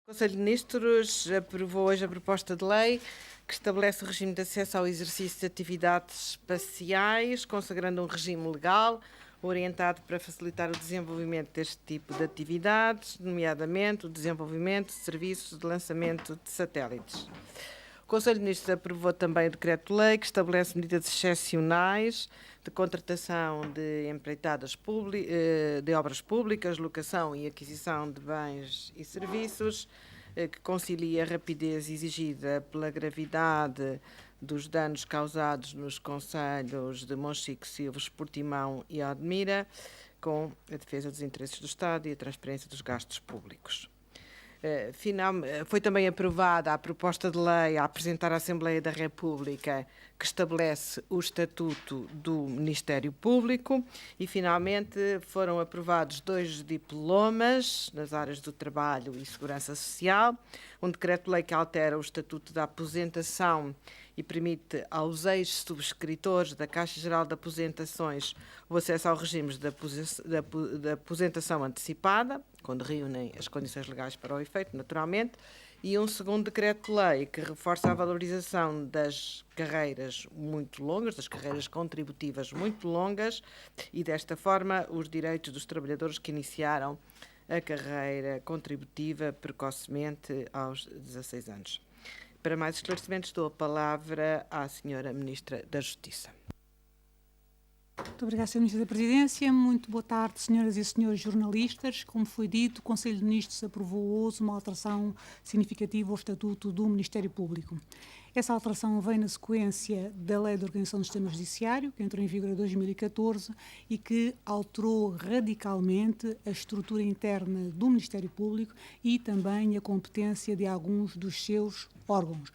O Conselho de Ministros aprovou hoje a proposta de lei que estabelece o regime de acesso ao exercício de atividades espaciais, consagrando um regime legal orientado para facilitar o desenvolvimento deste tipo de atividades, nomeadamente o desenvolvimento de serviços de lançamento de satélites. O Conselho de Ministros aprovou também o decreto-lei que estabelece medidas excepcionais de contratação de empreitadas de obras públicas, locação e aquisição de bens e serviços, que concilia a rapidez exigida pela gravidade dos danos causados nos concelhos de Monchique, Silves, Portimão e Odmira, com a defesa dos interesses do Estado e a transparência dos gastos públicos. Foi também aprovada a proposta de lei a apresentar à Assembleia da República que estabelece o Estatuto do Ministério Público e, finalmente, foram aprovados 2 diplomas nas áreas do trabalho e segurança social, um decreto-lei que altera o Estatuto da Aposentação e permite aos ex-subscritores da Caixa Geral de Aposentações o acesso ao regime da aposentação antecipada, quando reúnem as condições legais para o efeito, naturalmente, e um segundo decreto-lei que reforça a valorização das carreiras muito longas, das carreiras contributivas muito longas, e desta forma os direitos dos trabalhadores que iniciaram a carreira contributiva precocemente aos 16 anos. Para mais esclarecimentos, dou a palavra à Sra. Ministra da Justiça. Muito obrigada, Sra. Ministra da Presidência. Muito boa tarde, senhoras e senhores jornalistas. Como foi dito, o Conselho de Ministros aprovou hoje uma alteração significativa ao Estatuto do Ministério Público. Essa alteração vem na sequência da Lei de Organização do Sistema Judiciário, que entrou em vigor em 2014 e que alterou radicalmente a estrutura interna do Ministério Público e também a competência de alguns dos seus órgãos.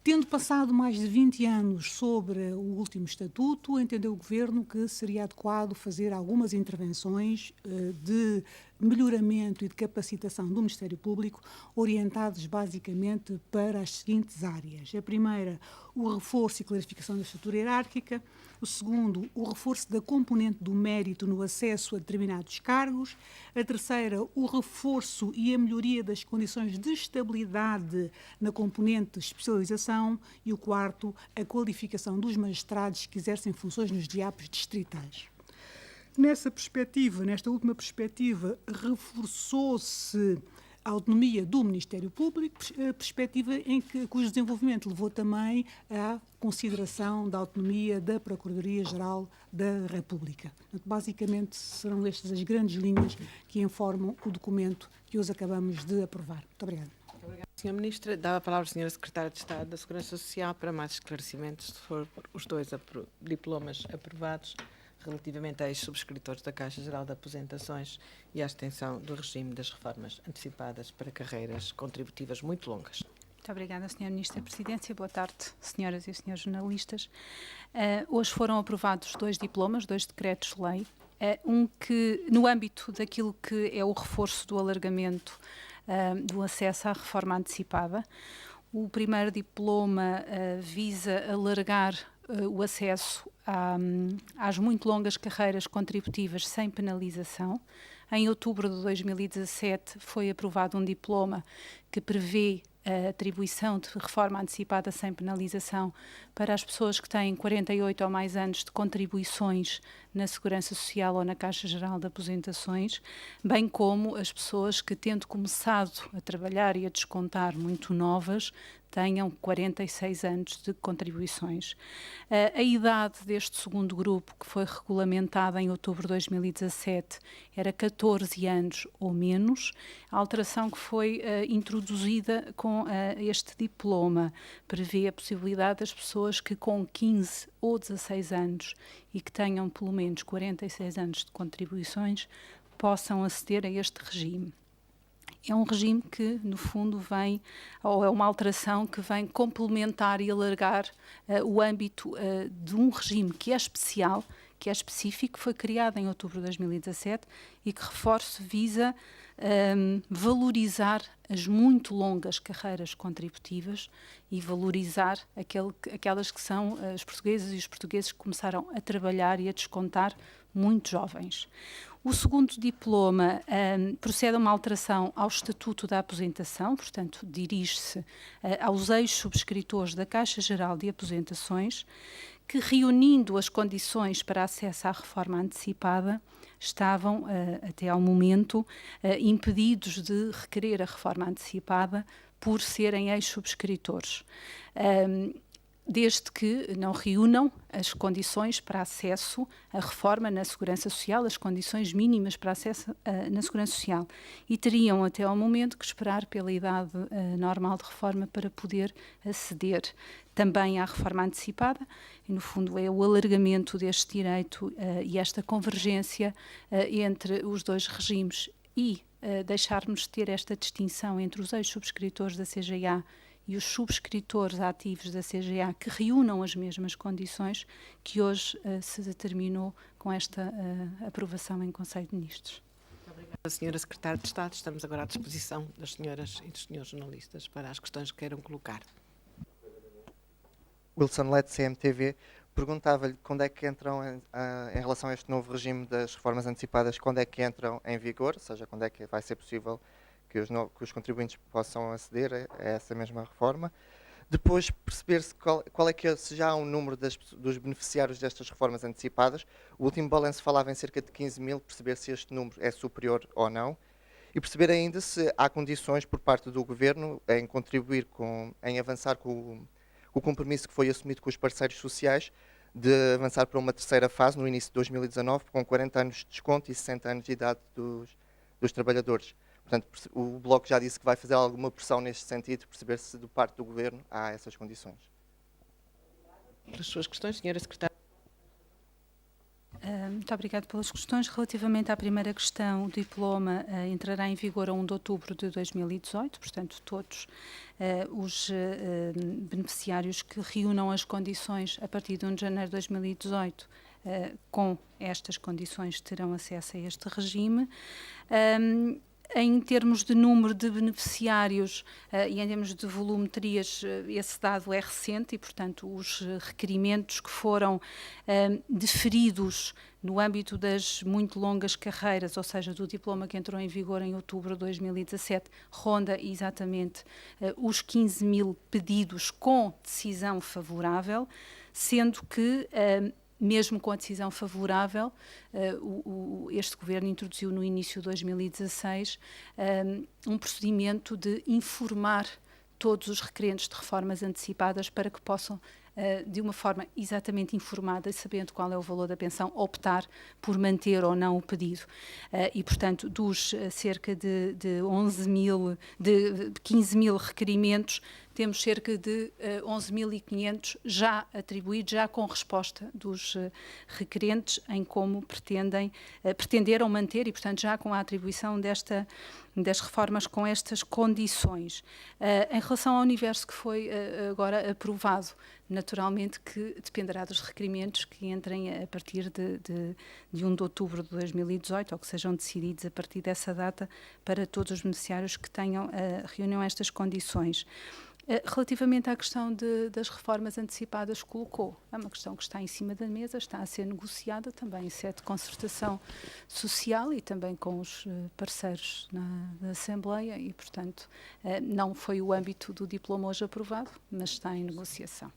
Tendo passado mais de 20 anos sobre o último estatuto, entendeu o Governo que seria adequado fazer algumas intervenções de melhoramento e de capacitação do Ministério Público, orientados basicamente para as seguintes áreas. A primeira, o reforço e clarificação da estrutura hierárquica. O segundo, o reforço da componente do mérito no acesso a determinados cargos. A terceira, o reforço e a melhoria das condições de estabilidade na componente de especialização. E o quarto, a qualificação dos magistrados que exercem funções nos DIAPs distritais. Nessa perspectiva, nesta última perspectiva, reforçou-se a autonomia do Ministério Público, perspectiva cujo desenvolvimento levou também à consideração da autonomia da Procuradoria-Geral da República. Portanto, basicamente, serão estas as grandes linhas que informam o documento que hoje acabamos de aprovar. Muito obrigada. Obrigada, Sra. Ministra. Dá a palavra à Sra. Secretária de Estado da Segurança Social para mais esclarecimentos, se for os 2 diplomas aprovados relativamente a ex-subscritores da Caixa Geral de Aposentações e à extensão do regime das reformas antecipadas para carreiras contributivas muito longas. Muito obrigada, Sra. Ministra da Presidência. Boa tarde, senhoras e senhores jornalistas. Hoje foram aprovados 2 diplomas, 2 decretos-lei, um que, no âmbito daquilo que é o reforço do alargamento do acesso à reforma antecipada. O primeiro diploma visa alargar o acesso às muito longas carreiras contributivas sem penalização. Em outubro de 2017 foi aprovado um diploma que prevê a atribuição de reforma antecipada sem penalização para as pessoas que têm 48 ou mais anos de contribuições na Segurança Social ou na Caixa Geral de Aposentações, bem como as pessoas que, tendo começado a trabalhar e a descontar muito novas, tenham 46 anos de contribuições. A idade deste segundo grupo, que foi regulamentada em outubro de 2017, era 14 anos ou menos. A alteração que foi introduzida com este diploma prevê a possibilidade das pessoas que com 15 ou 16 anos e que tenham pelo menos 46 anos de contribuições possam aceder a este regime. É um regime que, no fundo, vem, ou é uma alteração que vem complementar e alargar o âmbito de um regime que é especial, que é específico, foi criado em outubro de 2017 e que, reforço, visa valorizar as muito longas carreiras contributivas e valorizar aquelas que são as portuguesas e os portugueses que começaram a trabalhar e a descontar muito jovens. O segundo diploma procede a uma alteração ao Estatuto da Aposentação, portanto, dirige-se aos ex-subscritores da Caixa Geral de Aposentações, que, reunindo as condições para acesso à reforma antecipada, estavam, até ao momento, impedidos de requerer a reforma antecipada por serem ex-subscritores, desde que não reúnam as condições para acesso à reforma na Segurança Social, as condições mínimas para acesso na Segurança Social. E teriam até ao momento que esperar pela idade normal de reforma para poder aceder também à reforma antecipada, e no fundo é o alargamento deste direito e esta convergência entre os dois regimes e deixarmos de ter esta distinção entre os ex-subscritores da CGA e os subscritores ativos da CGA que reúnam as mesmas condições que hoje se determinou com esta aprovação em Conselho de Ministros. Muito obrigada, Sra. Secretária de Estado. Estamos agora à disposição das senhoras e dos senhores jornalistas para as questões que queiram colocar. Wilson Led, CMTV, perguntava-lhe quando é que entram, em relação a este novo regime das reformas antecipadas, quando é que entram em vigor, ou seja, quando é que vai ser possível que os contribuintes possam aceder a essa mesma reforma. Depois, perceber-se qual é que é, se já há um número dos beneficiários destas reformas antecipadas. O último balanço falava em cerca de 15 mil, perceber se este número é superior ou não. E perceber ainda se há condições por parte do Governo em contribuir, em avançar com o compromisso que foi assumido com os parceiros sociais, de avançar para uma terceira fase no início de 2019, com 40 anos de desconto e 60 anos de idade dos trabalhadores. Portanto, o Bloco já disse que vai fazer alguma pressão neste sentido, perceber se, do parte do Governo, há essas condições. Pelas suas questões, Sra. Secretária. Muito obrigada pelas questões. Relativamente à primeira questão, o diploma entrará em vigor a 1 de outubro de 2018, portanto, todos os beneficiários que reúnam as condições a partir de 1 de janeiro de 2018, com estas condições, terão acesso a este regime. Em termos de número de beneficiários e em termos de volumetrias, esse dado é recente e, portanto, os requerimentos que foram deferidos no âmbito das muito longas carreiras, ou seja, do diploma que entrou em vigor em outubro de 2017, ronda exatamente os 15 mil pedidos com decisão favorável, sendo que mesmo com a decisão favorável, este Governo introduziu no início de 2016 um procedimento de informar todos os requerentes de reformas antecipadas para que possam, de uma forma exatamente informada e sabendo qual é o valor da pensão, optar por manter ou não o pedido. E, portanto, dos cerca de 15 mil requerimentos, temos cerca de 11.500 já atribuídos, já com resposta dos requerentes em como pretenderam manter e, portanto, já com a atribuição das reformas com estas condições. Em relação ao universo que foi agora aprovado, naturalmente que dependerá dos requerimentos que entrem a partir de 1 de outubro de 2018 ou que sejam decididos a partir dessa data para todos os beneficiários que reúnam estas condições. Relativamente à questão das reformas antecipadas que colocou, é uma questão que está em cima da mesa, está a ser negociada também em sede de concertação social e também com os parceiros na Assembleia e, portanto, não foi o âmbito do diploma hoje aprovado, mas está em negociação.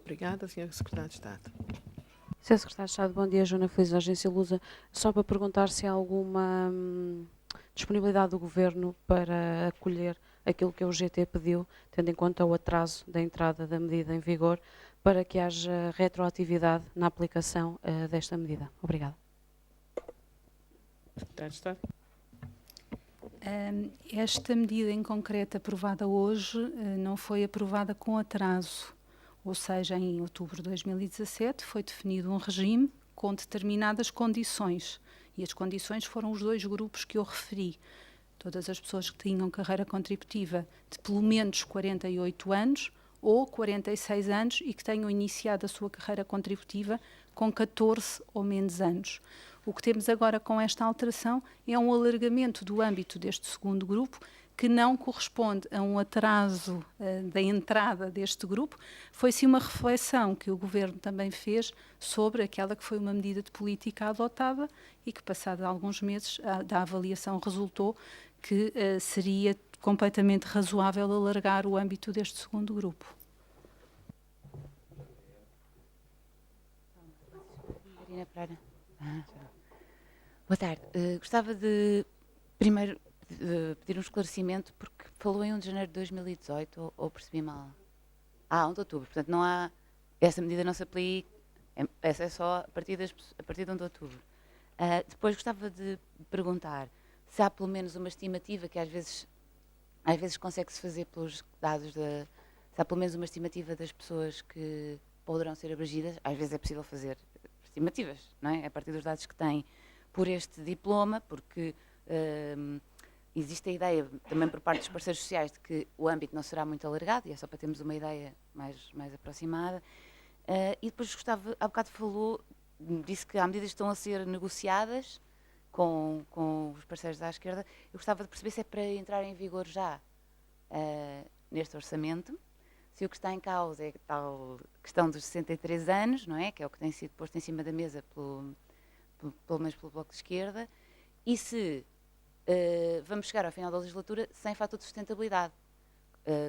Obrigada, Sra. Secretária de Estado. Sr. Secretário de Estado, bom dia. Joana Feliz, Agência Lusa. Só para perguntar se há alguma disponibilidade do Governo para acolher aquilo que o GT pediu, tendo em conta o atraso da entrada da medida em vigor, para que haja retroatividade na aplicação desta medida. Obrigada. Secretária de Estado. Esta medida em concreto aprovada hoje não foi aprovada com atraso, ou seja, em outubro de 2017 foi definido um regime com determinadas condições e as condições foram os dois grupos que eu referi. Todas as pessoas que tinham carreira contributiva de pelo menos 48 anos ou 46 anos e que tenham iniciado a sua carreira contributiva com 14 ou menos anos. O que temos agora com esta alteração é um alargamento do âmbito deste segundo grupo, que não corresponde a um atraso da entrada deste grupo, foi sim uma reflexão que o Governo também fez sobre aquela que foi uma medida de política adotada e que, passados alguns meses da avaliação, resultou que seria completamente razoável alargar o âmbito deste segundo grupo. Marina Pereira. Boa tarde. Gostava de, primeiro, pedir um esclarecimento, porque falou em 1 de janeiro de 2018, ou percebi mal? 1 de outubro. Portanto, não há... Essa medida não se aplica... Essa é só a partir de 1 de outubro. Depois gostava de perguntar se há pelo menos uma estimativa, que às vezes consegue-se fazer pelos dados se há pelo menos uma estimativa das pessoas que poderão ser abrangidas. Às vezes é possível fazer estimativas, não é? A partir dos dados que têm por este diploma, porque existe a ideia também por parte dos parceiros sociais de que o âmbito não será muito alargado, e é só para termos uma ideia mais aproximada. E depois gostava, há bocado disse que há medidas que estão a ser negociadas com os parceiros da esquerda. Eu gostava de perceber se é para entrar em vigor já neste orçamento, se o que está em causa é a tal questão dos 63 anos, não é? Que é o que tem sido posto em cima da mesa pelo menos pelo Bloco de Esquerda, e se vamos chegar ao final da legislatura sem fator de sustentabilidade,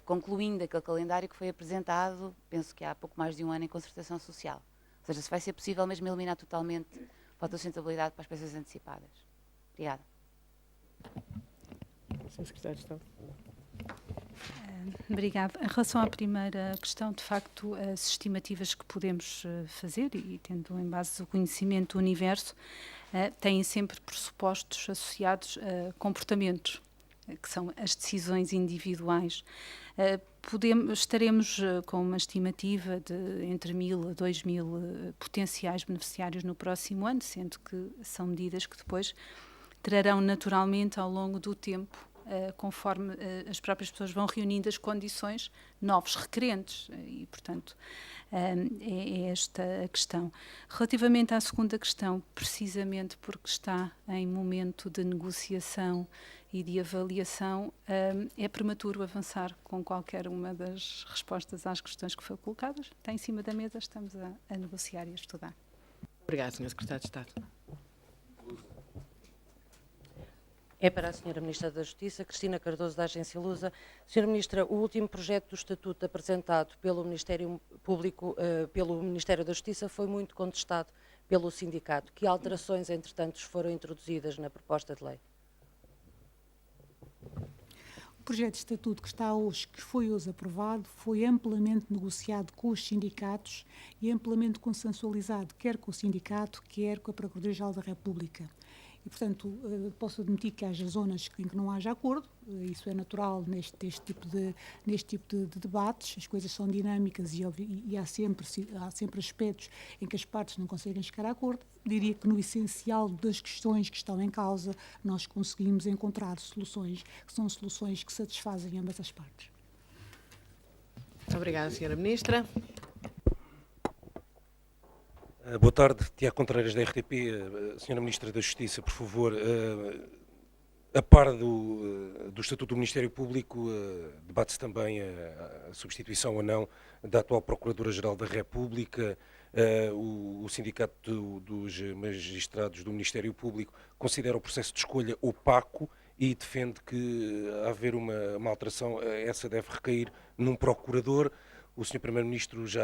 concluindo aquele calendário que foi apresentado, penso que há pouco mais de um ano, em concertação social. Ou seja, se vai ser possível mesmo eliminar totalmente o fator de sustentabilidade para as pensões antecipadas. Obrigada. Sr. Secretário de Estado. Obrigada. Em relação à primeira questão, de facto, as estimativas que podemos fazer, e tendo em base o conhecimento do universo, têm sempre pressupostos associados a comportamentos, que são as decisões individuais. Estaremos com uma estimativa de entre 1.000 a 2.000 potenciais beneficiários no próximo ano, sendo que são medidas que depois trarão naturalmente ao longo do tempo, conforme as próprias pessoas vão reunindo as condições, novos requerentes, e portanto é esta a questão. Relativamente à segunda questão, precisamente porque está em momento de negociação e de avaliação, é prematuro avançar com qualquer uma das respostas às questões que foram colocadas. Está em cima da mesa, estamos a negociar e a estudar. Obrigada, Sr. Secretário de Estado. É para a Sra. Ministra da Justiça, Cristina Cardoso, da Agência Lusa. Sra. Ministra, o último projeto do Estatuto apresentado pelo Ministério Público, pelo Ministério da Justiça, foi muito contestado pelo sindicato. Que alterações, entretanto, foram introduzidas na proposta de lei? O projeto de estatuto que foi hoje aprovado, foi amplamente negociado com os sindicatos e amplamente consensualizado, quer com o sindicato, quer com a Procuradoria-Geral da República. E, portanto, posso admitir que haja zonas em que não haja acordo, isso é natural neste tipo de debates, as coisas são dinâmicas e há sempre aspectos em que as partes não conseguem chegar a acordo. Diria que no essencial das questões que estão em causa, nós conseguimos encontrar soluções que são soluções que satisfazem ambas as partes. Obrigada, Sra. Ministra. Boa tarde, Tiago Contreiras, da RTP. Sra. Ministra da Justiça, por favor, a par do Estatuto do Ministério Público, debate-se também a substituição ou não da atual Procuradora-Geral da República. O Sindicato dos Magistrados do Ministério Público considera o processo de escolha opaco e defende que, a haver uma alteração, essa deve recair num procurador. O Sr. Primeiro-Ministro já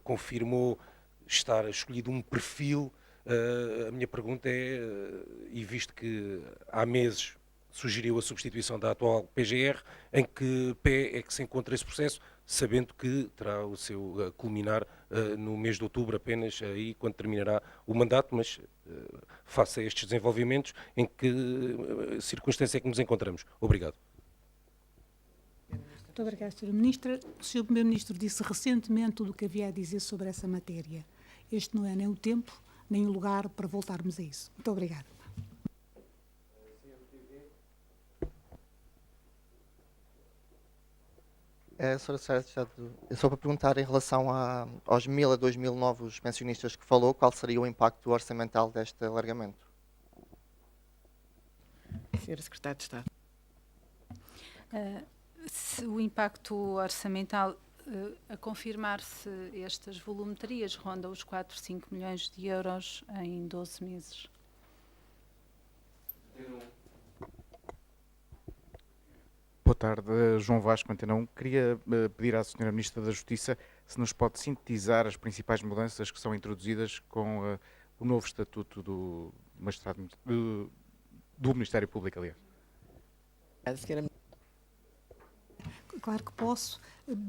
confirmou estar escolhido um perfil. A minha pergunta é, e visto que há meses sugeriu a substituição da atual PGR, em que pé é que se encontra esse processo, sabendo que terá o seu culminar no mês de outubro apenas, aí quando terminará o mandato, mas face a estes desenvolvimentos, em que circunstância é que nos encontramos? Obrigado. Muito obrigada, Sra. Ministra. O Sr. Primeiro-Ministro disse recentemente tudo o que havia a dizer sobre essa matéria. Este não é nem o tempo, nem o lugar para voltarmos a isso. Muito obrigada. Sra. Secretária de Estado, só para perguntar em relação aos 1.000 a 2.000 novos pensionistas que falou, qual seria o impacto orçamental deste alargamento? Sra. Secretária de Estado. Se o impacto orçamental, a confirmar-se estas volumetrias, ronda os 4, 5 milhões de euros em 12 meses. Boa tarde, João Vasco, Antena 1. Queria pedir à Sra. Ministra da Justiça se nos pode sintetizar as principais mudanças que são introduzidas com o novo estatuto do magistrado, do Ministério Público, aliás. Claro que posso.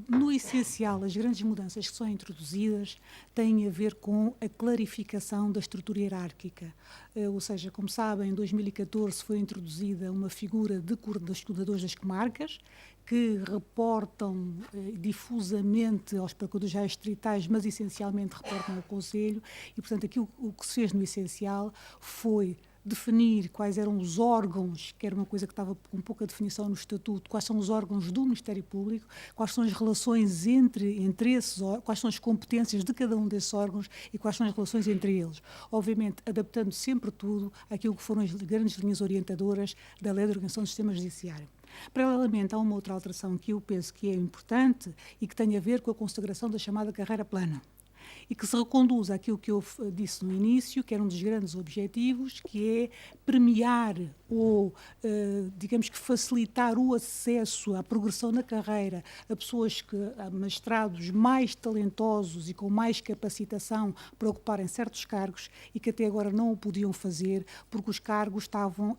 No essencial, as grandes mudanças que são introduzidas têm a ver com a clarificação da estrutura hierárquica. Ou seja, como sabem, em 2014 foi introduzida uma figura de coordenadores das comarcas, que reportam difusamente aos procuradores distritais, mas essencialmente reportam ao Conselho, e, portanto, aqui o que se fez no essencial foi definir quais eram os órgãos, que era uma coisa que estava com pouca definição no Estatuto, quais são os órgãos do Ministério Público, quais são as relações entre esses órgãos, quais são as competências de cada um desses órgãos e quais são as relações entre eles. Obviamente, adaptando sempre tudo àquilo que foram as grandes linhas orientadoras da Lei de Organização do Sistema Judiciário. Paralelamente, há uma outra alteração que eu penso que é importante e que tem a ver com a consagração da chamada carreira plana, e que se reconduz àquilo que eu disse no início, que era um dos grandes objetivos, que é premiar ou, digamos que facilitar o acesso à progressão na carreira a pessoas, a magistrados mais talentosos e com mais capacitação para ocuparem certos cargos e que até agora não o podiam fazer porque os cargos estavam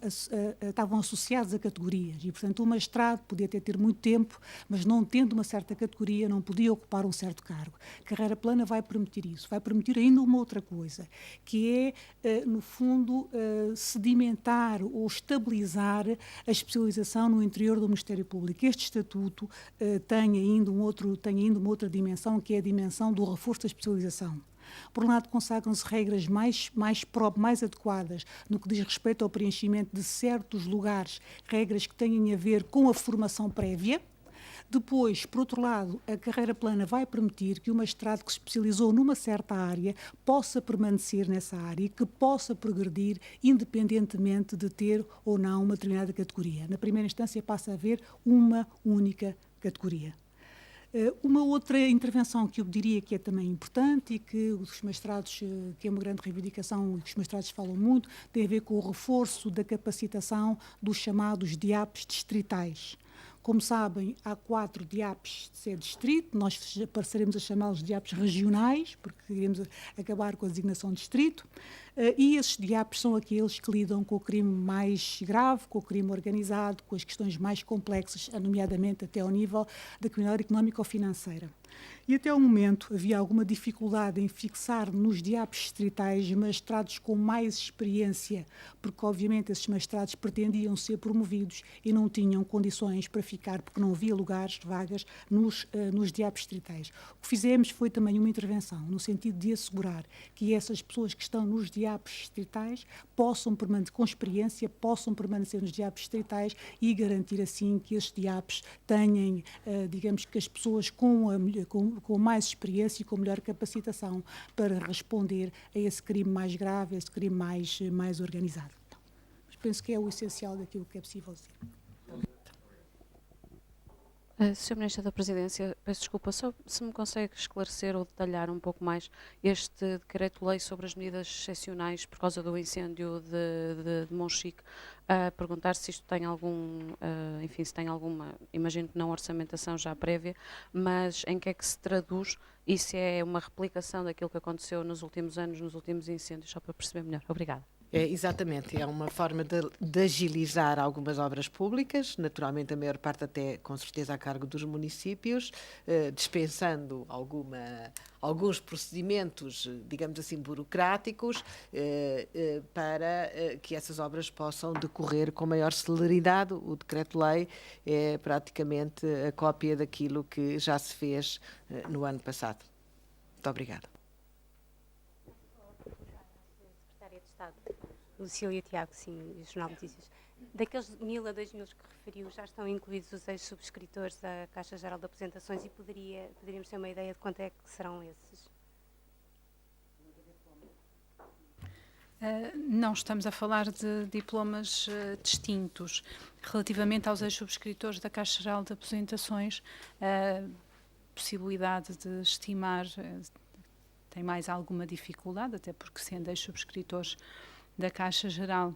associados a categorias e, portanto, o magistrado podia até ter muito tempo, mas não tendo uma certa categoria não podia ocupar um certo cargo. Carreira plana vai permitir isso, vai permitir ainda uma outra coisa, que é, no fundo, sedimentar ou estabilizar a especialização no interior do Ministério Público. Este estatuto tem ainda uma outra dimensão, que é a dimensão do reforço da especialização. Por um lado, consagram-se regras mais adequadas no que diz respeito ao preenchimento de certos lugares, regras que têm a ver com a formação prévia. Depois, por outro lado, a carreira plana vai permitir que o magistrado que se especializou numa certa área possa permanecer nessa área e que possa progredir independentemente de ter ou não uma determinada categoria. Na primeira instância passa a haver uma única categoria. Uma outra intervenção que eu diria que é também importante e que os magistrados, que é uma grande reivindicação e que os magistrados falam muito, tem a ver com o reforço da capacitação dos chamados DIAPs distritais. Como sabem, há 4 DIAPs de sede distrito, nós passaremos a chamá-los DIAPs regionais, porque queremos acabar com a designação de distrito, e esses DIAPs são aqueles que lidam com o crime mais grave, com o crime organizado, com as questões mais complexas, nomeadamente até ao nível da criminalidade económica ou financeira. E até ao momento havia alguma dificuldade em fixar nos DIAPs distritais magistrados com mais experiência, porque obviamente esses magistrados pretendiam ser promovidos e não tinham condições para ficar, porque não havia lugares, vagas, nos DIAPs distritais. O que fizemos foi também uma intervenção, no sentido de assegurar que essas pessoas que estão nos DIAPs distritais possam permanecer, com experiência, possam permanecer nos DIAPs distritais e garantir assim que esses DIAPs tenham, digamos que as pessoas com mais experiência e com melhor capacitação para responder a esse crime mais grave, a esse crime mais organizado. Então, mas penso que é o essencial daquilo que é possível dizer. Sr. Ministro da Presidência, peço desculpa, só se me consegue esclarecer ou detalhar um pouco mais este decreto-lei sobre as medidas excepcionais por causa do incêndio de Monchique, a perguntar se isto tem enfim, se tem alguma, imagino que não orçamentação já prévia, mas em que é que se traduz e se é uma replicação daquilo que aconteceu nos últimos anos, nos últimos incêndios, só para perceber melhor. Obrigada. Exatamente, é uma forma de agilizar algumas obras públicas, naturalmente a maior parte até com certeza a cargo dos municípios, dispensando alguns procedimentos, digamos assim, burocráticos, para que essas obras possam decorrer com maior celeridade. O decreto-lei é praticamente a cópia daquilo que já se fez no ano passado. Muito obrigada. Lucília Tiago, sim, Jornal de Notícias. Daqueles 1.000 a 2.000 que referiu, já estão incluídos os ex-subscritores da Caixa Geral de Apresentações e poderíamos ter uma ideia de quanto é que serão esses? Não estamos a falar de diplomas distintos. Relativamente aos ex-subscritores da Caixa Geral de Aposentações, a possibilidade de estimar tem mais alguma dificuldade, até porque sendo ex-subscritores da Caixa Geral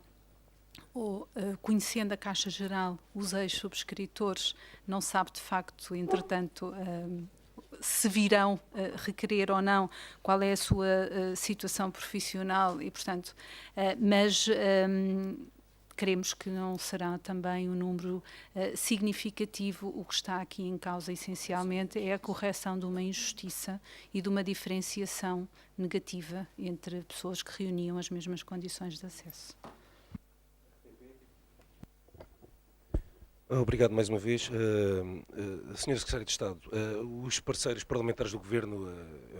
ou conhecendo a Caixa Geral, os ex-subscritores não sabe de facto, entretanto, se virão requerer ou não qual é a sua situação profissional e, portanto, mas queremos que não será também um número significativo. O que está aqui em causa, essencialmente, é a correção de uma injustiça e de uma diferenciação negativa entre pessoas que reuniam as mesmas condições de acesso. Obrigado mais uma vez. Senhora Secretária de Estado, os parceiros parlamentares do Governo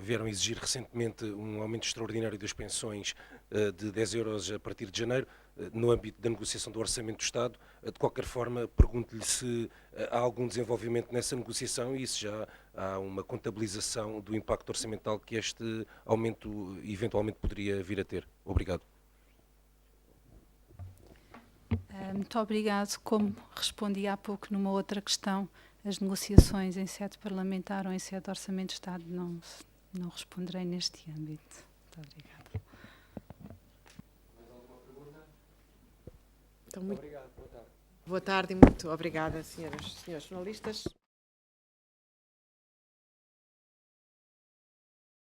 vieram exigir recentemente um aumento extraordinário das pensões de 10 euros a partir de janeiro, no âmbito da negociação do Orçamento do Estado. De qualquer forma, pergunto-lhe se há algum desenvolvimento nessa negociação e se já há uma contabilização do impacto orçamental que este aumento eventualmente poderia vir a ter. Obrigado. Muito obrigado. Como respondi há pouco numa outra questão, as negociações em sede parlamentar ou em sede de Orçamento de Estado não responderei neste âmbito. Muito obrigada. Então, muito boa tarde e muito obrigada, senhoras e senhores jornalistas.